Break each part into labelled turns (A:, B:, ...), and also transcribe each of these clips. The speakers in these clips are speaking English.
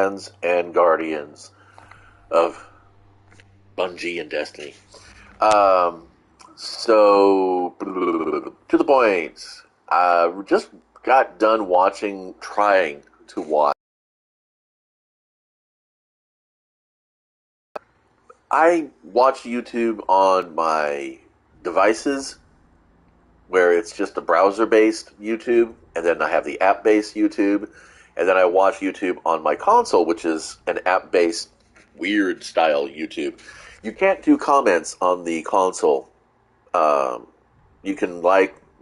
A: fans and guardians of Bungie and Destiny. So, to the point, I just got done trying to watch. I watch YouTube on my devices, where it's just a browser-based YouTube, and then I have the app-based YouTube, and then I watch YouTube on my console, which is an app-based, weird-style YouTube. You can't do comments on the console. You can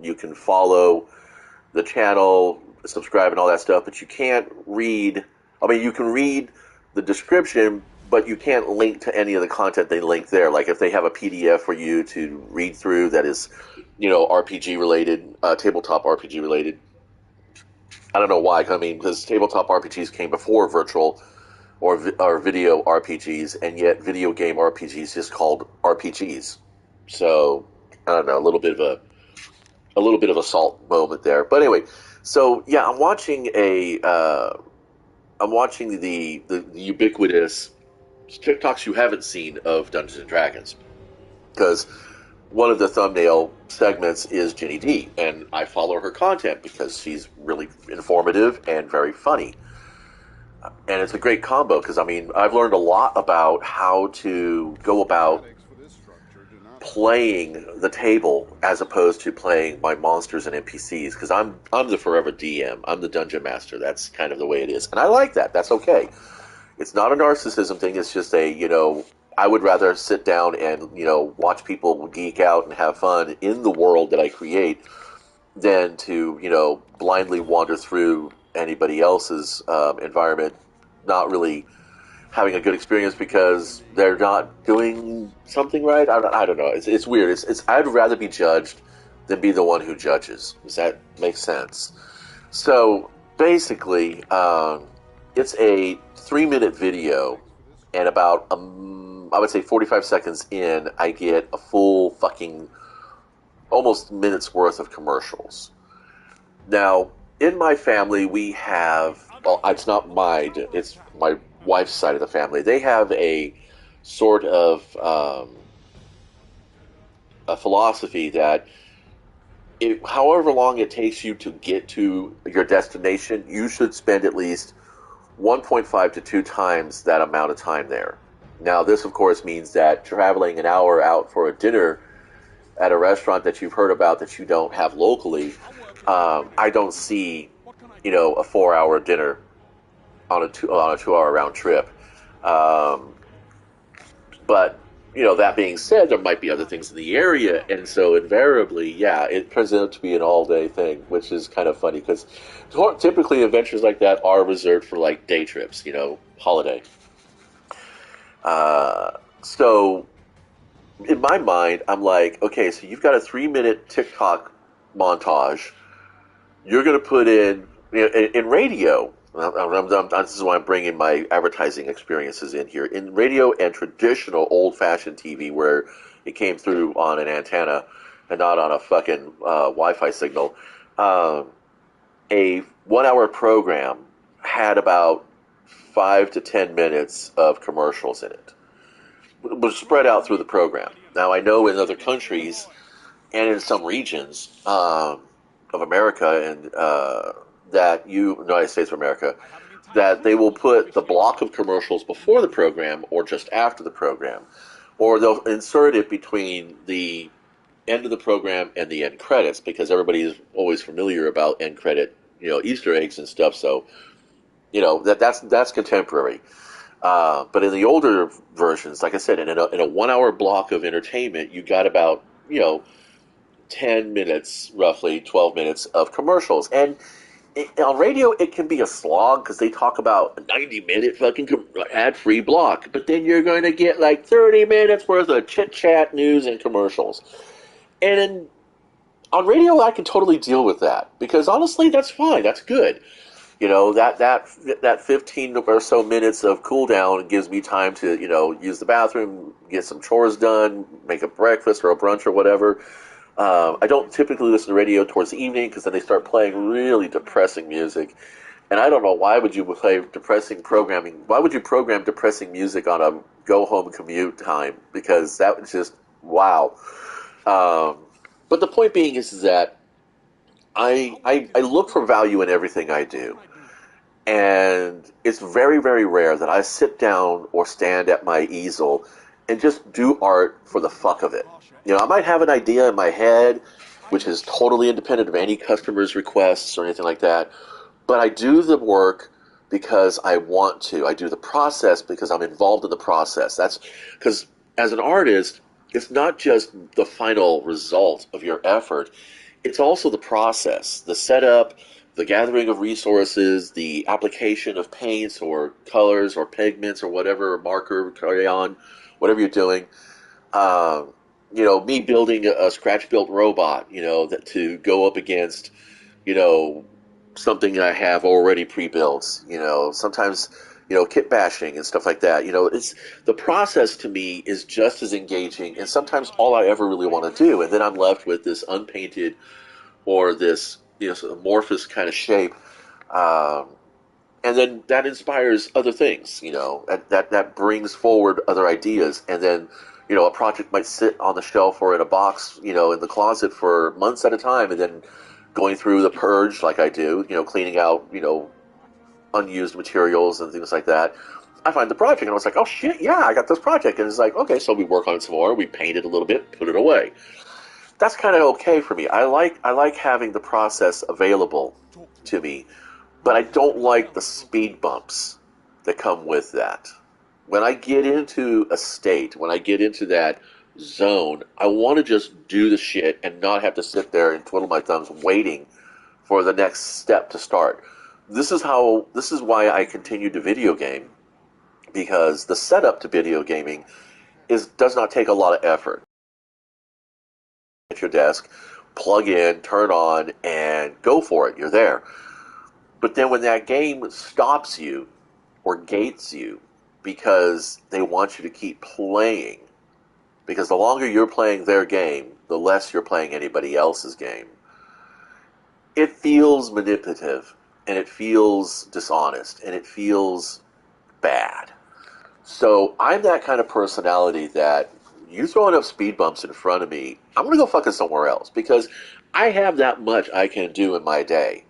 A: you can follow the channel, subscribe, and all that stuff, but you can't read. I mean, you can read the description, but you can't link to any of the content they link there. Like if they have a PDF for you to read through that is, RPG related, tabletop RPG related. I don't know why. I mean, because tabletop RPGs came before virtual or video RPGs, and yet video game RPGs is called RPGs. So I don't know, a little bit of a salt moment there. But anyway, so yeah, I'm watching the ubiquitous TikToks you haven't seen of Dungeons and Dragons, because one of the thumbnail segments is Ginny D, and I follow her content because she's really informative and very funny. And it's a great combo because, I mean, I've learned a lot about how to go about playing the table as opposed to playing my monsters and NPCs, because I'm the forever DM. I'm the dungeon master. That's kind of the way it is. And I like that. That's okay. It's not a narcissism thing. It's just I would rather sit down and, watch people geek out and have fun in the world that I create than to, blindly wander through anybody else's environment, not really having a good experience because they're not doing something right. I don't know. It's weird. It's I'd rather be judged than be the one who judges. Does that make sense? So basically, it's a 3-minute video, and about I would say 45 seconds in, I get a full fucking almost minute's worth of commercials. Now, in my family, we have, well, it's not mine, it's my wife's side of the family. They have a sort of a philosophy that however long it takes you to get to your destination, you should spend at least 1.5 to 2 times that amount of time there. Now, this, of course, means that traveling an hour out for a dinner at a restaurant that you've heard about that you don't have locally, I don't see, a 4-hour dinner on a 2-hour round trip. But, that being said, there might be other things in the area, and so invariably, yeah, it turns out to be an all-day thing, which is kind of funny, because typically adventures like that are reserved for, like, day trips, holiday. So, in my mind, I'm like, okay, so you've got a 3-minute TikTok montage. You're going to put in radio. This is why I'm bringing my advertising experiences in here. In radio and traditional old-fashioned TV, where it came through on an antenna and not on a fucking Wi-Fi signal, a 1-hour program had about 5 to 10 minutes of commercials in it. It was spread out through the program. Now, I know in other countries and in some regions of America and United States of America, that they will put the block of commercials before the program or just after the program, or they'll insert it between the end of the program and the end credits, because everybody is always familiar about end credit, Easter eggs and stuff. So, that's contemporary. But in the older versions, like I said, in a 1-hour block of entertainment, you got about 10 minutes, roughly 12 minutes of commercials. And on radio, it can be a slog because they talk about a 90-minute fucking ad-free block. But then you're going to get like 30 minutes worth of chit-chat, news, and commercials. And on radio, I can totally deal with that because honestly, that's fine. That's good. That 15 or so minutes of cool down gives me time to, use the bathroom, get some chores done, make a breakfast or a brunch or whatever. I don't typically listen to radio towards the evening because then they start playing really depressing music. And I don't know, why would you play depressing programming? Why would you program depressing music on a go home commute time? Because that was just wow. Um, but the point being is that I look for value in everything I do. And it's very, very rare that I sit down or stand at my easel and just do art for the fuck of it. You know, I might have an idea in my head, which is totally independent of any customer's requests or anything like that, but I do the work because I want to. I do the process because I'm involved in the process. That's because as an artist, it's not just the final result of your effort, it's also the process, the setup, the gathering of resources, the application of paints or colors or pigments or whatever, or marker, crayon, whatever you're doing. Um, you know, me building a scratch-built robot, you know, that to go up against, you know, something I have already pre-built. You know, sometimes, you know, kit bashing and stuff like that. You know, it's the process to me is just as engaging, and sometimes all I ever really want to do, and then I'm left with this unpainted or this, you know, sort of amorphous kind of shape. Um, and then that inspires other things, you know, that brings forward other ideas, and then, you know, a project might sit on the shelf or in a box, you know, in the closet for months at a time, and then going through the purge like I do, you know, cleaning out, you know, unused materials and things like that. I find the project and I was like, oh shit, yeah, I got this project, and it's like, okay, so we work on it some more, we paint it a little bit, put it away. That's kind of okay for me. I like having the process available to me, but I don't like the speed bumps that come with that. When I get into a state, when I get into that zone, I want to just do the shit and not have to sit there and twiddle my thumbs waiting for the next step to start. This is why I continue to video game, because the setup to video gaming is does not take a lot of effort. At your desk, plug in, turn on, and go for it. You're there. But then when that game stops you or gates you because they want you to keep playing, because the longer you're playing their game, the less you're playing anybody else's game, it feels manipulative, and it feels dishonest, and it feels bad. So I'm that kind of personality that you throw enough speed bumps in front of me, I'm going to go fucking somewhere else, because I have that much I can do in my day.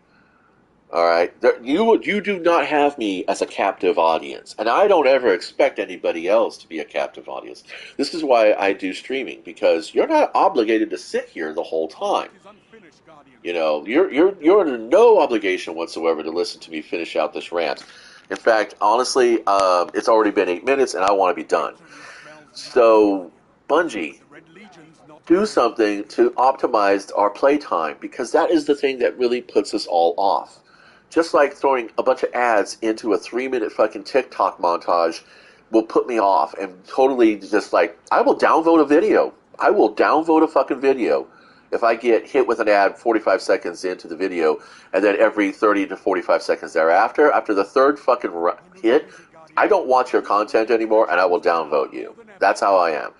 A: All right, you do not have me as a captive audience, and I don't ever expect anybody else to be a captive audience. This is why I do streaming, because you're not obligated to sit here the whole time. You know, you're under no obligation whatsoever to listen to me finish out this rant. In fact, honestly, it's already been 8 minutes, and I want to be done. So, Bungie, do something to optimize our playtime, because that is the thing that really puts us all off. Just like throwing a bunch of ads into a 3 minute fucking TikTok montage will put me off and totally just like, I will downvote a video. I will downvote a fucking video if I get hit with an ad 45 seconds into the video, and then every 30 to 45 seconds thereafter, after the third fucking hit, I don't watch your content anymore, and I will downvote you. That's how I am.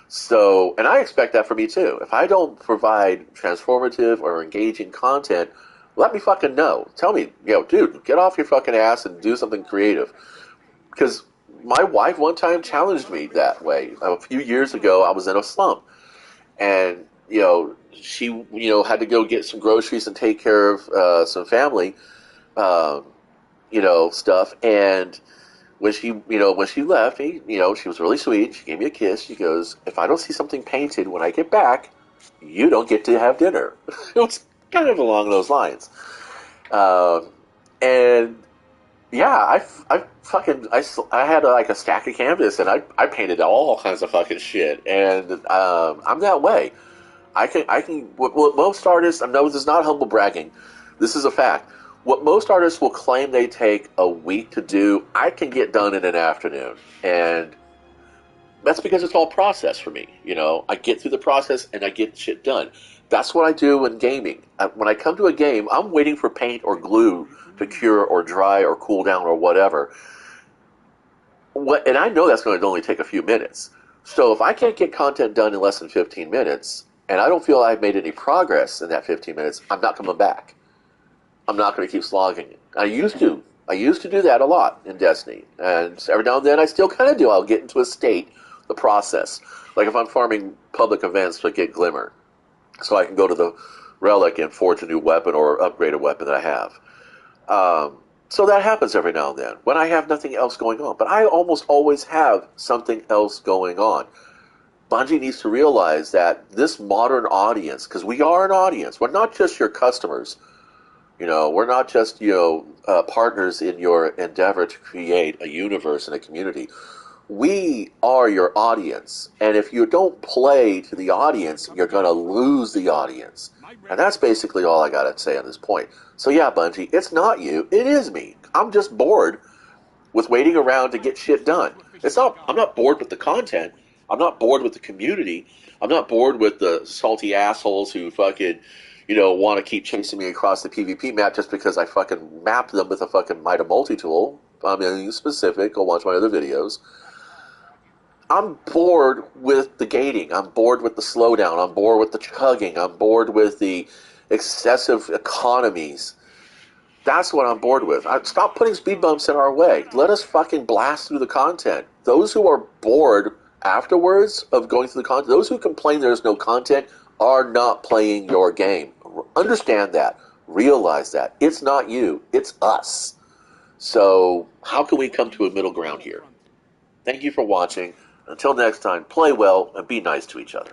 A: So, and I expect that for me too. If I don't provide transformative or engaging content, let me fucking know. Tell me, yo, dude, get off your fucking ass and do something creative. Because my wife one time challenged me that way. A few years ago, I was in a slump. And, you know, she, you know, had to go get some groceries and take care of some family, um, you know, stuff. And when she left, you know, she was really sweet. She gave me a kiss. She goes, if I don't see something painted when I get back, you don't get to have dinner. It was kind of along those lines. Um, and yeah, I had like a stack of canvas, and I painted all kinds of fucking shit. And I'm that way. What most artists, I know this is not humble bragging, this is a fact. What most artists will claim they take a week to do, I can get done in an afternoon. And that's because it's all process for me. You know, I get through the process and I get shit done. That's what I do in gaming. When I come to a game, I'm waiting for paint or glue to cure or dry or cool down or whatever. And I know that's going to only take a few minutes. So if I can't get content done in less than 15 minutes, and I don't feel I've made any progress in that 15 minutes, I'm not coming back. I'm not going to keep slogging it. I used to. I used to do that a lot in Destiny, and every now and then I still kind of do. I'll get into a state, the process. Like if I'm farming public events to get Glimmer, so I can go to the relic and forge a new weapon or upgrade a weapon that I have. So that happens every now and then when I have nothing else going on. But I almost always have something else going on. Bungie needs to realize that this modern audience, because we are an audience, we're not just your customers. We're not just, partners in your endeavor to create a universe and a community. We are your audience. And if you don't play to the audience, you're going to lose the audience. And that's basically all I got to say on this point. So yeah, Bungie, it's not you. It is me. I'm just bored with waiting around to get shit done. I'm not bored with the content. I'm not bored with the community. I'm not bored with the salty assholes who fucking, want to keep chasing me across the PvP map just because I fucking mapped them with a fucking Mida multi-tool. I'm being specific. Go watch my other videos. I'm bored with the gating. I'm bored with the slowdown. I'm bored with the chugging. I'm bored with the excessive economies. That's what I'm bored with. Stop putting speed bumps in our way. Let us fucking blast through the content. Those who are bored afterwards of going through the content, those who complain there's no content, are not playing your game. Understand that. Realize that. It's not you. It's us. So how can we come to a middle ground here? Thank you for watching. Until next time, play well and be nice to each other.